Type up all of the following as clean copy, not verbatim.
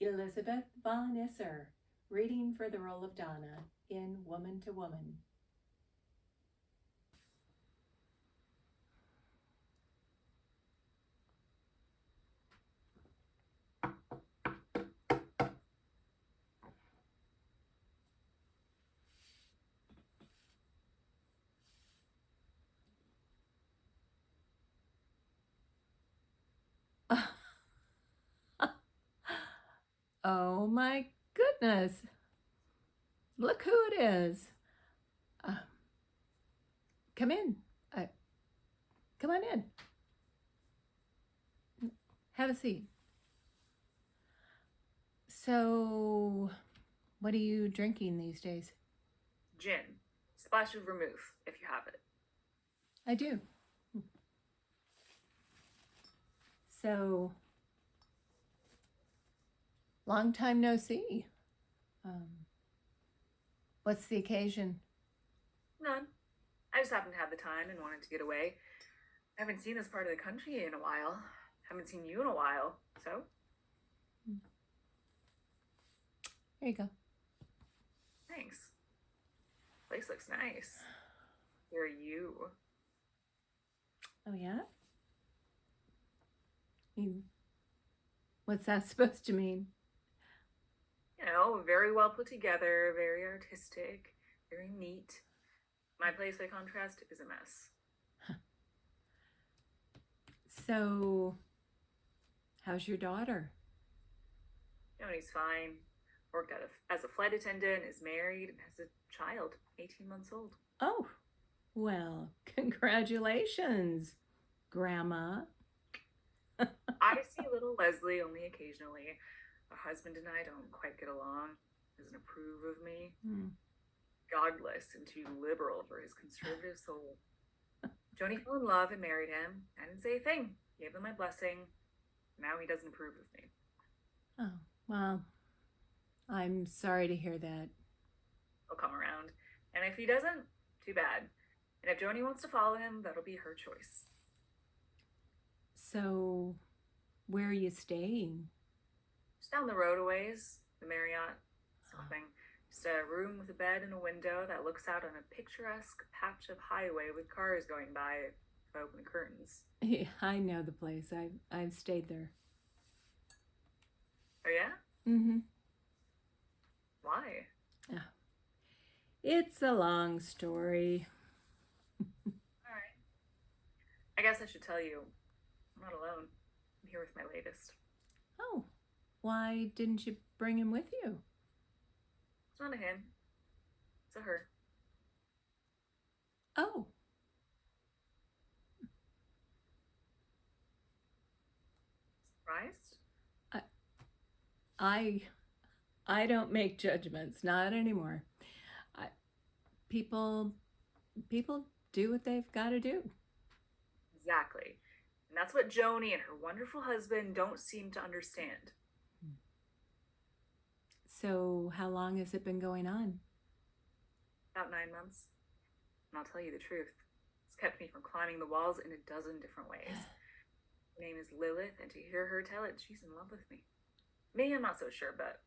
Elizabeth von Isser, reading for the role of Donna in Woman to Woman. Oh my goodness. Look who it is. Come in. Come on in. Have a seat. So, what are you drinking these days? Gin. Splash of vermouth, if you have it. I do. So, long time no see. What's the occasion? None. I just happened to have the time and wanted to get away. I haven't seen this part of the country in a while. Haven't seen you in a while, so. There you go. Thanks. Place looks nice. Where are you? Oh, yeah? What's that supposed to mean? You know, very well put together, very artistic, very neat. My place, by contrast, is a mess. So, how's your daughter? Joni's fine. Worked as a flight attendant, is married, and has a child, 18 months old. Oh, well, congratulations, Grandma. I see little Leslie only occasionally. Her husband and I don't quite get along. Doesn't approve of me. Godless and too liberal for his conservative soul. Joni fell in love and married him. I didn't say a thing. Gave him my blessing. Now he doesn't approve of me. Oh, well, I'm sorry to hear that. He'll come around. And if he doesn't, too bad. And if Joni wants to follow him, that'll be her choice. So, where are you staying? Just down the road a ways, the Marriott, something. Just a room with a bed and a window that looks out on a picturesque patch of highway with cars going by if I open the curtains. Yeah, I know the place. I've stayed there. Oh, yeah? Mm-hmm. Why? It's a long story. All right. I guess I should tell you, I'm not alone. I'm here with my latest. Oh, why didn't you bring him with you? It's not a him. It's a her. Oh. Surprised? I don't make judgments, not anymore. People do what they've got to do. Exactly. And that's what Joni and her wonderful husband don't seem to understand. So, how long has it been going on? About 9 months. And I'll tell you the truth. It's kept me from climbing the walls in a dozen different ways. Her name is Lilith, and to hear her tell it, she's in love with me. Me, I'm not so sure, but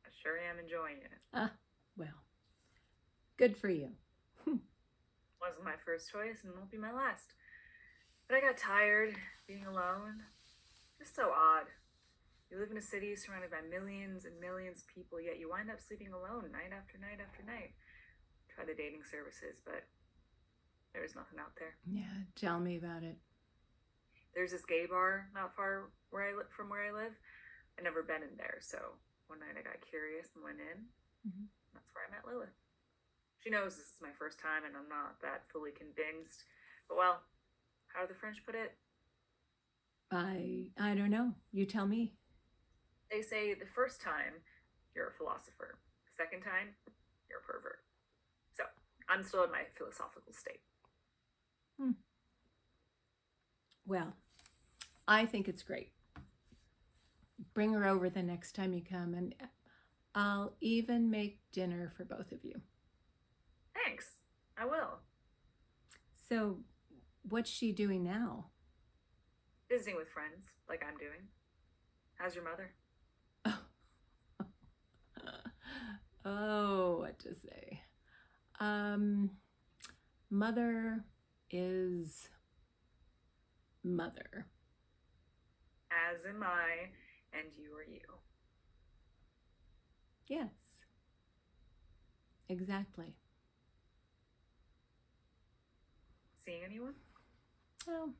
I sure am enjoying it. Well, good for you. Wasn't my first choice and won't be my last. But I got tired being alone. Just so odd. You live in a city surrounded by millions and millions of people, yet you wind up sleeping alone night after night after night. Try the dating services, but there's nothing out there. Yeah, tell me about it. There's this gay bar not far from where I live. I've never been in there, so one night I got curious and went in. Mm-hmm. That's where I met Lilith. She knows this is my first time and I'm not that fully convinced. But well, how do the French put it? I don't know. You tell me. They say the first time, you're a philosopher. The second time, you're a pervert. So, I'm still in my philosophical state. Well, I think it's great. Bring her over the next time you come, and I'll even make dinner for both of you. Thanks. I will. So, what's she doing now? Visiting with friends, like I'm doing. How's your mother? Oh, Oh, what to say? Mother is mother. As am I, and you are you. Yes, exactly. Seeing anyone? Oh,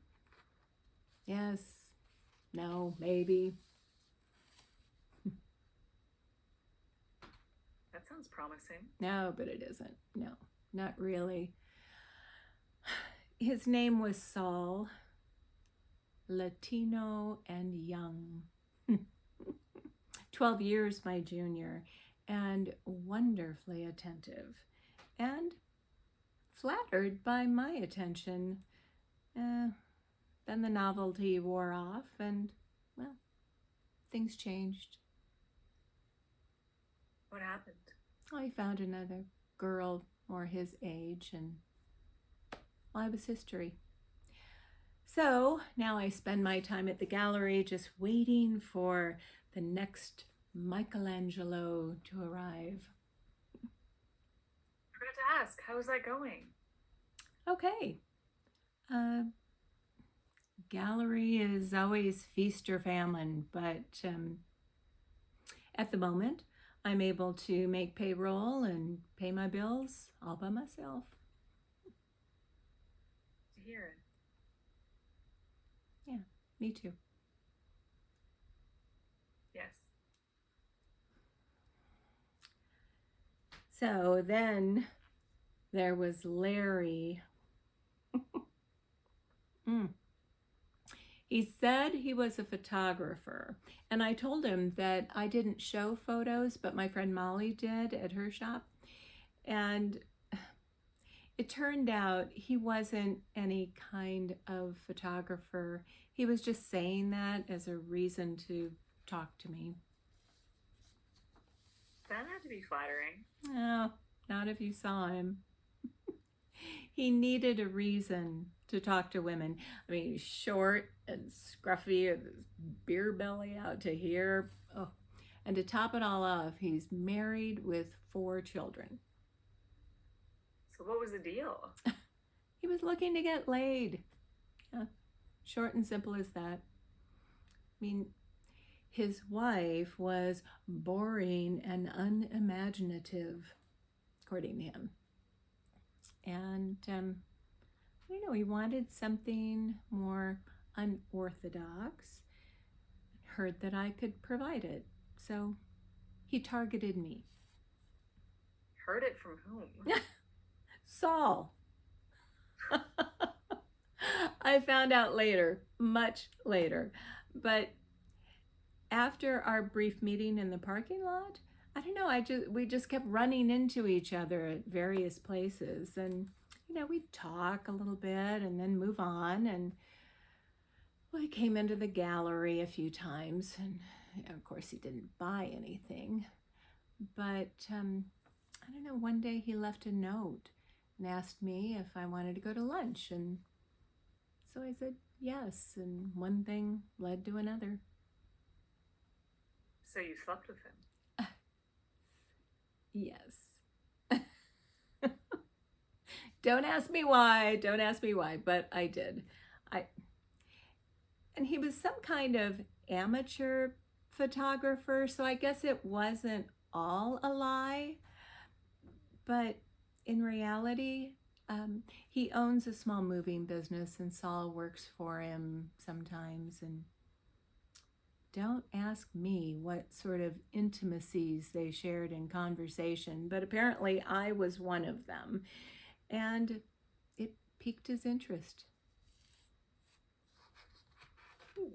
yes, no, maybe. That sounds promising. No, but it isn't. No, not really. His name was Saul, Latino and young. 12 years my junior, and wonderfully attentive, and flattered by my attention. Then the novelty wore off, and, well, things changed. What happened? I found another girl more his age, and I was history. So now I spend my time at the gallery just waiting for the next Michelangelo to arrive. I forgot to ask, how is that going? Okay. Gallery is always feast or famine, but at the moment, I'm able to make payroll and pay my bills all by myself. To hear it. Yeah, me too. Yes. So then there was Larry. He said he was a photographer, and I told him that I didn't show photos, but my friend Molly did at her shop. And it turned out he wasn't any kind of photographer. He was just saying that as a reason to talk to me. That had to be flattering. No, not if you saw him. He needed a reason to talk to women. I mean, he's short and scruffy with his beer belly out to here. Oh. And to top it all off, he's married with 4 children. So what was the deal? He was looking to get laid. Yeah, short and simple as that. I mean, his wife was boring and unimaginative, according to him. And I don't know, he wanted something more unorthodox. Heard that I could provide it, so he targeted me. Heard it from whom? Saul. I found out later, much later. But after our brief meeting in the parking lot, I don't know, we just kept running into each other at various places, and we'd talk a little bit and then move on. And I came into the gallery a few times, and of course he didn't buy anything. But I don't know, one day he left a note and asked me if I wanted to go to lunch, and so I said yes, and one thing led to another. So you slept with him? Yes. Don't ask me why, but I did. And he was some kind of amateur photographer, so I guess it wasn't all a lie. But in reality, he owns a small moving business, and Saul works for him sometimes. And don't ask me what sort of intimacies they shared in conversation, but apparently I was one of them, and it piqued his interest.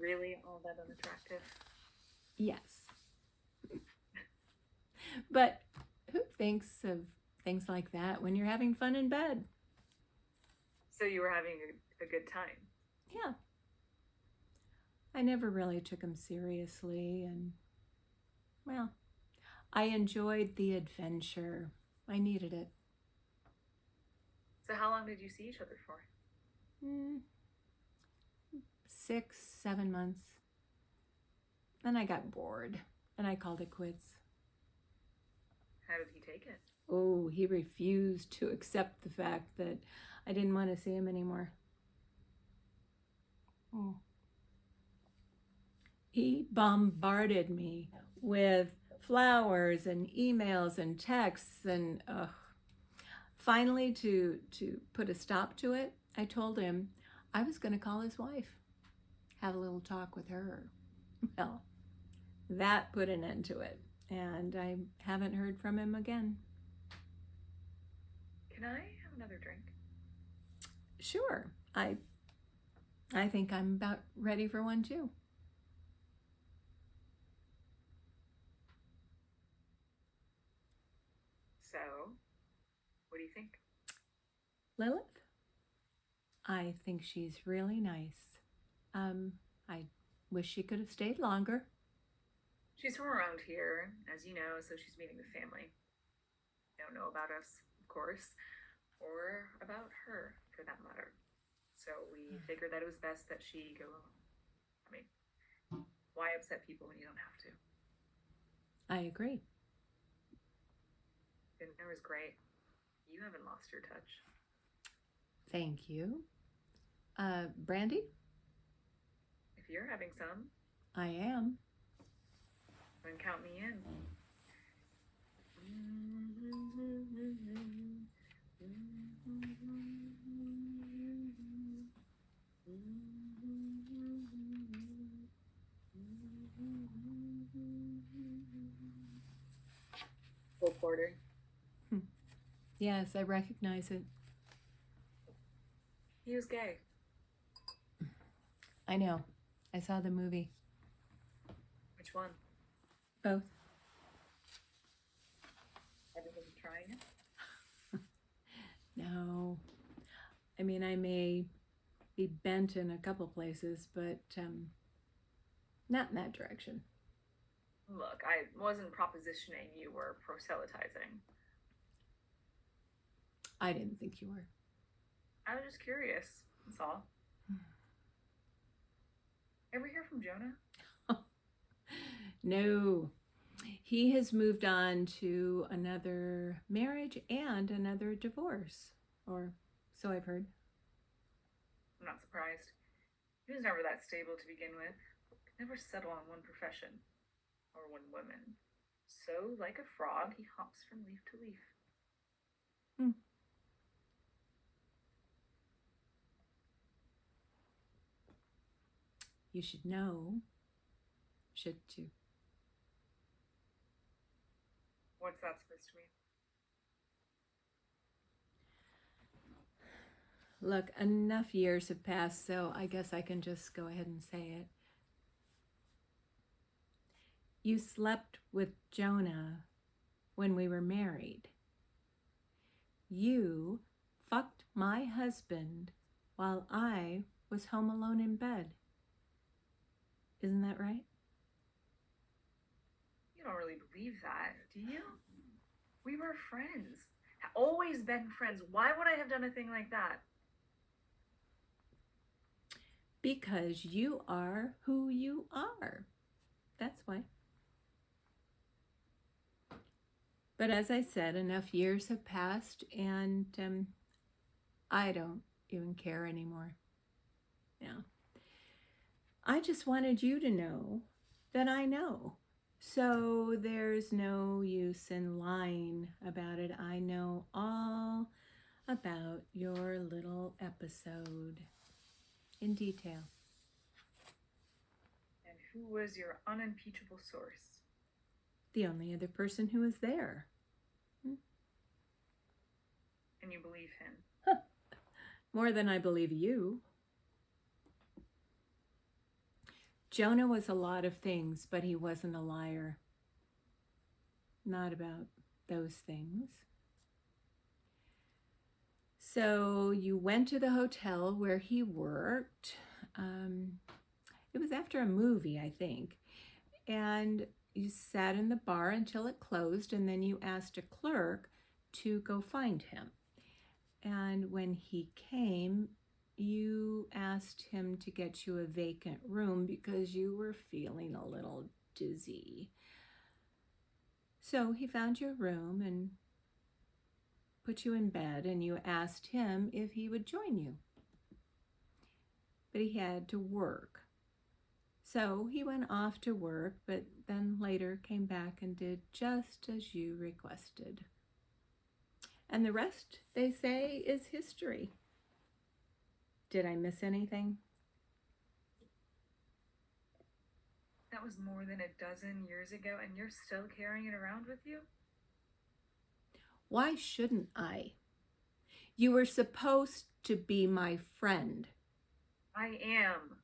Really all that unattractive? Yes. But who thinks of things like that when you're having fun in bed? So you were having a good time? Yeah. I never really took him seriously, and, well, I enjoyed the adventure. I needed it. So how long did you see each other for? 6, 7 months. Then I got bored, and I called it quits. How did he take it? Oh, he refused to accept the fact that I didn't want to see him anymore. Oh. He bombarded me with flowers and emails and texts, and finally, to put a stop to it, I told him I was going to call his wife, have a little talk with her. Well, that put an end to it, and I haven't heard from him again. Can I have another drink? Sure, I think I'm about ready for one too. So, what do you think? Lilith? I think she's really nice. I wish she could have stayed longer. She's from around here, as you know, so she's meeting the family. They don't know about us, of course, or about her, for that matter. So we figured that it was best that she go alone. I mean, why upset people when you don't have to? I agree. Dinner was great. You haven't lost your touch. Thank you. Brandy? If you're having some, I am. then count me in. Cole Porter. Yes, I recognize it. He was gay. I know. I saw the movie. Which one? Both. Ever been trying it? No. I mean, I may be bent in a couple places, but not in that direction. Look, I wasn't propositioning you were proselytizing. I didn't think you were. I was just curious, that's all. Ever hear from Jonah? No. He has moved on to another marriage and another divorce, or so I've heard. I'm not surprised. He was never that stable to begin with. Could never settle on one profession or one woman. So, like a frog, he hops from leaf to leaf. You should know. Should too. What's that supposed to mean? Look, enough years have passed, so I guess I can just go ahead and say it. You slept with Jonah when we were married. You fucked my husband while I was home alone in bed. Isn't that right? You don't really believe that, do you? We were friends. Always been friends. Why would I have done a thing like that? Because you are who you are. That's why. But as I said, enough years have passed, and I don't even care anymore. Yeah. I just wanted you to know that I know. So there's no use in lying about it. I know all about your little episode in detail. And who was your unimpeachable source? The only other person who was there. And you believe him? More than I believe you. Jonah was a lot of things, but he wasn't a liar. Not about those things. So you went to the hotel where he worked. It was after a movie, I think. And you sat in the bar until it closed, and then you asked a clerk to go find him. And when he came, you asked him to get you a vacant room because you were feeling a little dizzy. So he found your room and put you in bed, and you asked him if he would join you. But he had to work. So he went off to work, but then later came back and did just as you requested. And the rest, they say, is history. Did I miss anything? That was more than a dozen years ago, and you're still carrying it around with you? Why shouldn't I? You were supposed to be my friend. I am.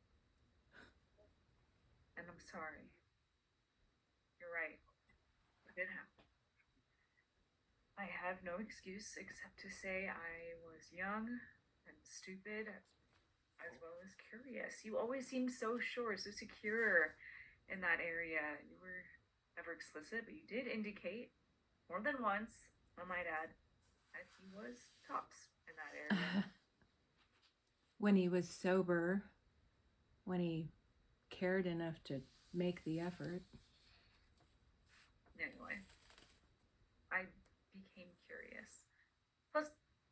And I'm sorry. You're right. It did happen. I have no excuse except to say I was young and stupid, as well as curious. You always seemed so sure, so secure in that area. You were never explicit, but you did indicate more than once, I might add, that he was tops in that area. When he was sober, when he cared enough to make the effort. Anyway, I became curious. Plus,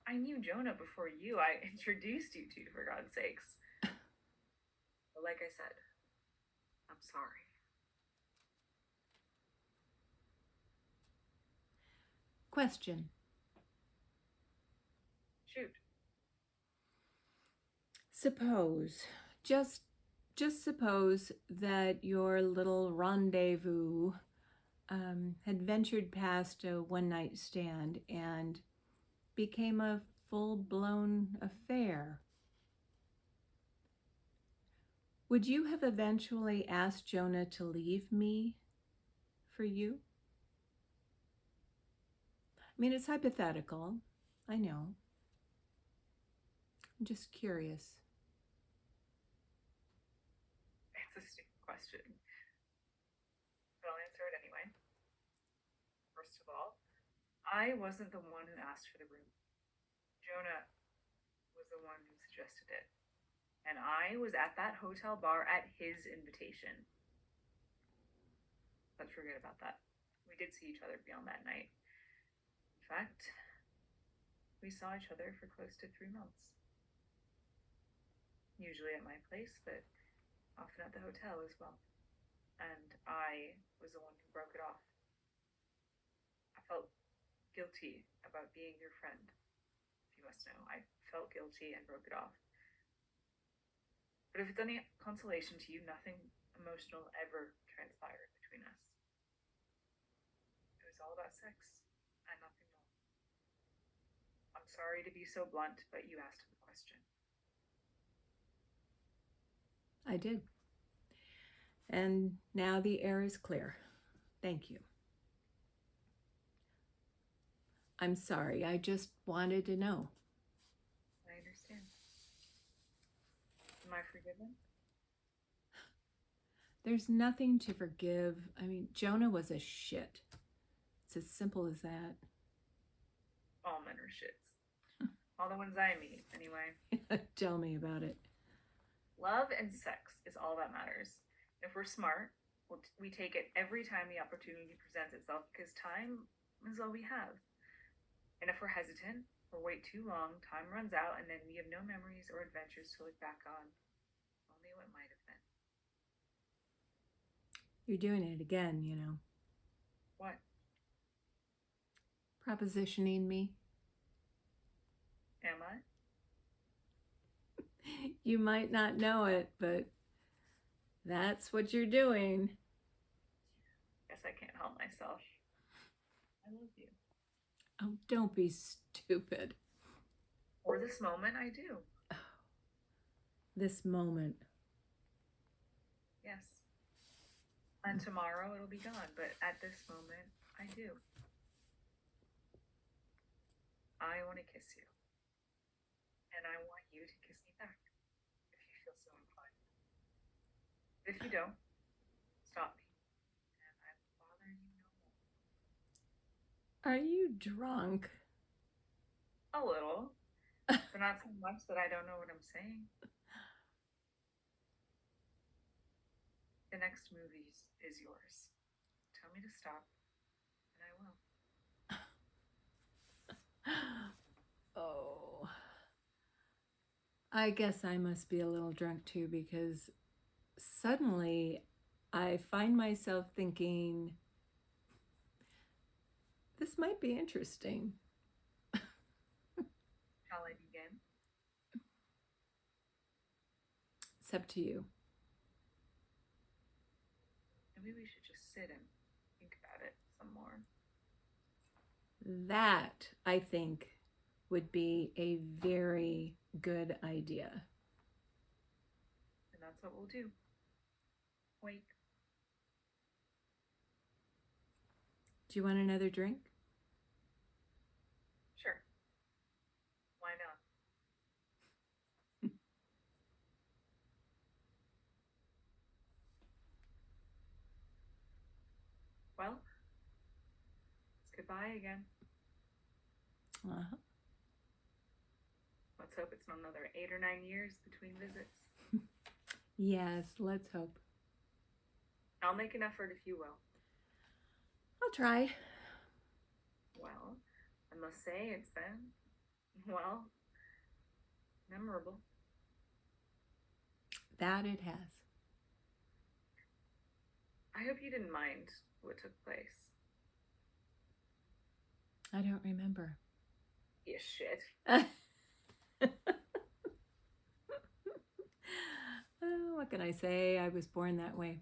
I knew Jonah before you. I introduced you to, for God's sakes. But like I said, I'm sorry. Question. Shoot. Suppose, just suppose that your little rendezvous had ventured past a one-night stand and became a full-blown affair. Would you have eventually asked Jonah to leave me for you? I mean, it's hypothetical. I know. I'm just curious. It's a stupid question. But I'll answer it anyway. First of all, I wasn't the one who asked for the room. Jonah was the one who suggested it. And I was at that hotel bar at his invitation. Let's forget about that. We did see each other beyond that night. In fact, we saw each other for close to 3 months. Usually at my place, but often at the hotel as well. And I was the one who broke it off. I felt guilty about being your friend, if you must know. I felt guilty and broke it off. But if it's any consolation to you, nothing emotional ever transpired between us. It was all about sex and nothing more. I'm sorry to be so blunt, but you asked the question. I did. And now the air is clear. Thank you. I'm sorry. I just wanted to know. I understand. Am I forgiven? There's nothing to forgive. I mean, Jonah was a shit. It's as simple as that. All men are shits. All the ones I meet, anyway. Tell me about it. Love and sex is all that matters. If we're smart, we take it every time the opportunity presents itself because time is all we have. And if we're hesitant or wait too long, time runs out and then we have no memories or adventures to look back on. Only what might have been. You're doing it again, you know. What? Propositioning me. Am I? You might not know it, but that's what you're doing. Guess I can't help myself. I love you. Oh, don't be stupid. For this moment, I do. This moment. Yes. And tomorrow it'll be gone, but at this moment, I do. I want to kiss you. And I want you to kiss me back, if you feel so inclined. If you don't, stop me, and I will bother you no more. Are you drunk? A little, but not so much that I don't know what I'm saying. The next movie is yours. Tell me to stop, and I I guess I must be a little drunk too, because suddenly I find myself thinking, this might be interesting. Shall I begin? It's up to you. Maybe we should just sit and think about it some more. That, I think, would be a very good idea. And that's what we'll do. Wait. Do you want another drink? Sure. Why not? Well, it's goodbye again. Uh-huh. Let's hope it's not another 8 or 9 years between visits. Yes, let's hope. I'll make an effort if you will. I'll try. Well, I must say it's been, well, memorable. That it has. I hope you didn't mind what took place. I don't remember. You shit. What can I say? I was born that way.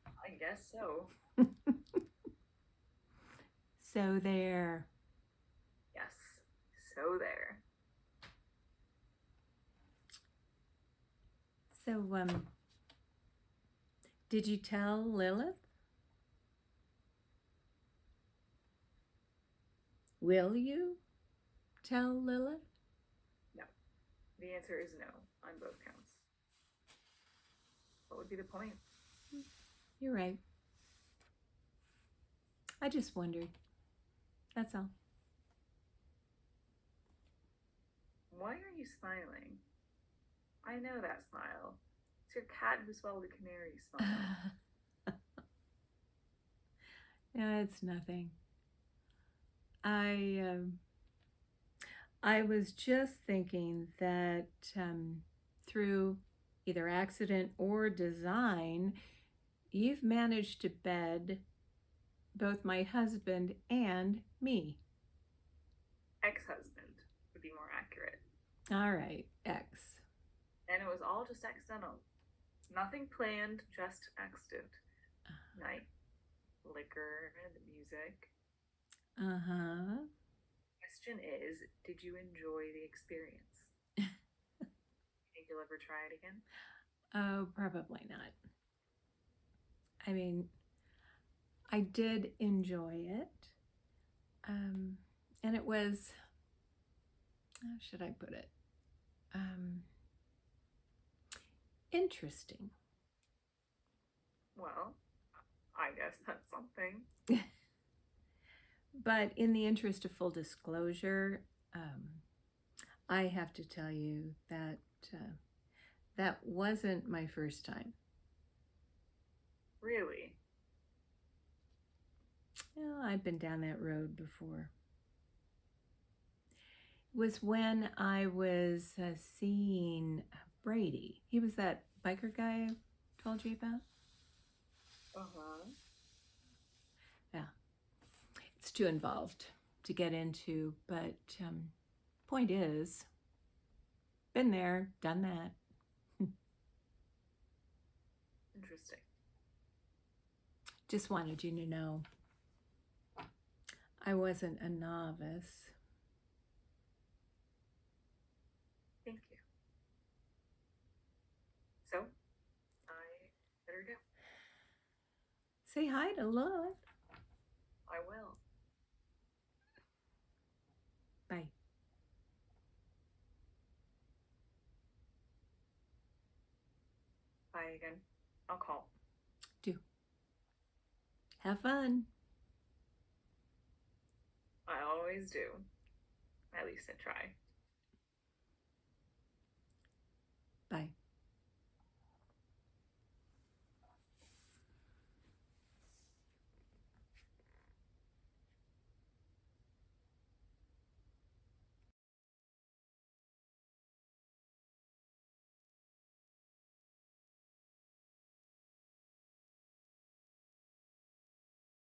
I guess so. So there. Yes, so there. So, did you tell Lilith? Will you tell Lilith? No. The answer is no on both counts. What would be the point? You're right. I just wondered. That's all. Why are you smiling? I know that smile. It's your cat who swallowed a canary smile. Yeah, it's nothing. I was just thinking that through either accident or design, you've managed to bed both my husband and me. Ex-husband would be more accurate. All right, ex. And it was all just accidental. Nothing planned, just accident. Night, liquor, and music. Uh-huh. Question is, did you enjoy the experience? Think you'll ever try it again? Oh, probably not. I mean, I did enjoy it. And it was, how should I put it? Interesting. Well, I guess that's something. But in the interest of full disclosure, I have to tell you that that wasn't my first time. Really? Well, I've been down that road before. It was when I was seeing Brady. He was that biker guy I told you about. Uh-huh. Yeah. It's too involved to get into, but point is, been there, done that. Interesting. Just wanted you to know I wasn't a novice. Thank you. So, I better go. Say hi to Lilith. I will. Bye. Bye again. I'll call. Do. Have fun. I always do. At least I try.